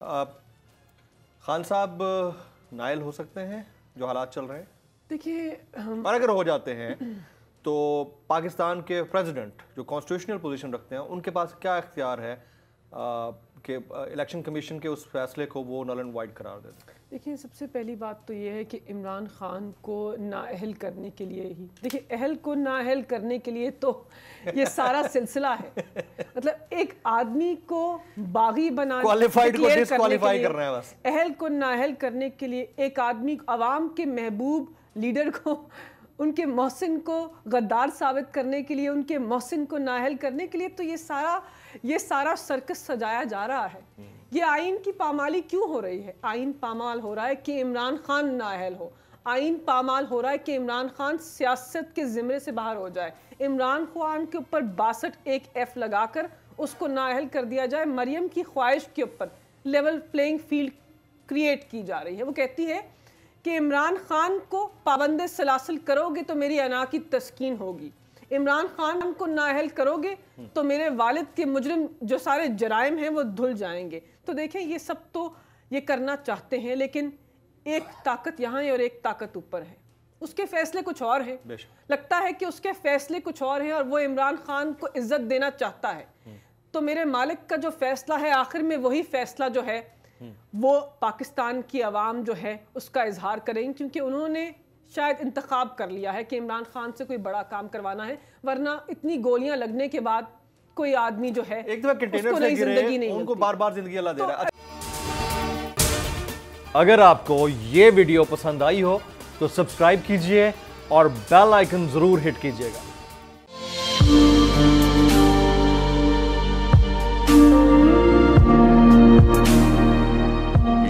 खान साहब नायल हो सकते हैं जो हालात चल रहे हैं? देखिए और अगर हो जाते हैं तो पाकिस्तान के प्रेसिडेंट जो कॉन्स्टिट्यूशनल पोजीशन रखते हैं उनके पास क्या इख्तियार है कि इलेक्शन कमीशन के उस फैसले को वो नल एंड वाइड करार दे दें? देखिए, सबसे पहली बात तो ये है कि इमरान खान को नाअहल करने के लिए ही, देखिए अहल को नाअहल करने के लिए तो ये सारा सिलसिला है। मतलब एक आदमी को बागी बनाने, क्वालिफाइड को डिस्क्वालीफाई कर रहे हैं बस। अहल को नाअहल करने के लिए एक आदमी अवाम के महबूब लीडर को, उनके मोहसिन को गद्दार साबित करने के लिए, उनके मोहसिन को नाअहल करने के लिए तो ये सारा सर्कस सजाया जा रहा है। ये आइन की पामाली क्यों हो रही है? आइन पामाल हो रहा है कि इमरान खान नाअहल हो। आइन पामाल हो रहा है कि इमरान खान सियासत के ज़िम्मे से बाहर हो जाए। इमरान खान के ऊपर 62(1)(f) लगाकर उसको नाअहल कर दिया जाए। मरियम की ख्वाहिश के ऊपर लेवल प्लेइंग फील्ड क्रिएट की जा रही है। वो कहती है कि इमरान खान को पाबंद सलासिल करोगे तो मेरी अना की तस्कीन होगी, इमरान खान को नाअहल करोगे तो मेरे वालिद के मुजरिम जो सारे जराइम हैं वो धुल जाएंगे। तो देखें, ये सब तो ये करना चाहते हैं, लेकिन एक ताकत यहाँ है और एक ताकत ऊपर है। उसके फैसले कुछ और हैं। लगता है कि उसके फैसले कुछ और हैं और वो इमरान खान को इज्जत देना चाहता है। तो मेरे मालिक का जो फैसला है, आखिर में वही फैसला जो है वो पाकिस्तान की आवाम जो है उसका इजहार करेंगे, क्योंकि उन्होंने शायद इंतखाब कर लिया है कि इमरान खान से कोई बड़ा काम करवाना है। वरना इतनी गोलियां लगने के बाद कोई आदमी जो है एक कंटेनर से जिंदगी नहीं, उनको बार बार जिंदगी अल्लाह दे रहा है। अगर आपको ये वीडियो पसंद आई हो तो सब्सक्राइब कीजिए और बेल आइकन जरूर हिट कीजिएगा।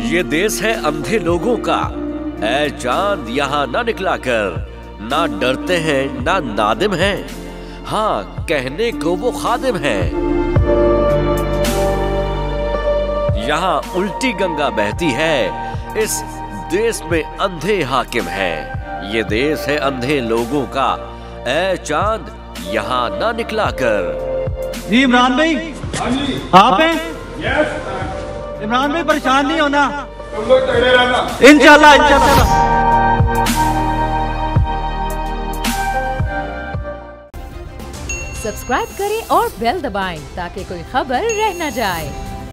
ये देश है अंधे लोगों का, ऐ चांद यहाँ ना निकला कर, ना डरते हैं ना नादिम हैं, हाँ कहने को वो खादिम हैं। यहाँ उल्टी गंगा बहती है, इस देश में अंधे हाकिम हैं। ये देश है अंधे लोगों का, ऐ चांद यहाँ ना निकला कर। जी इमरान भाई, आप हैं? इमरान भाई परेशान नहीं होना, तुम लोग तगड़े रहना, इंशाल्लाह इंशाल्लाह। सब्सक्राइब करें और बेल दबाएं ताकि कोई खबर रह न जाए।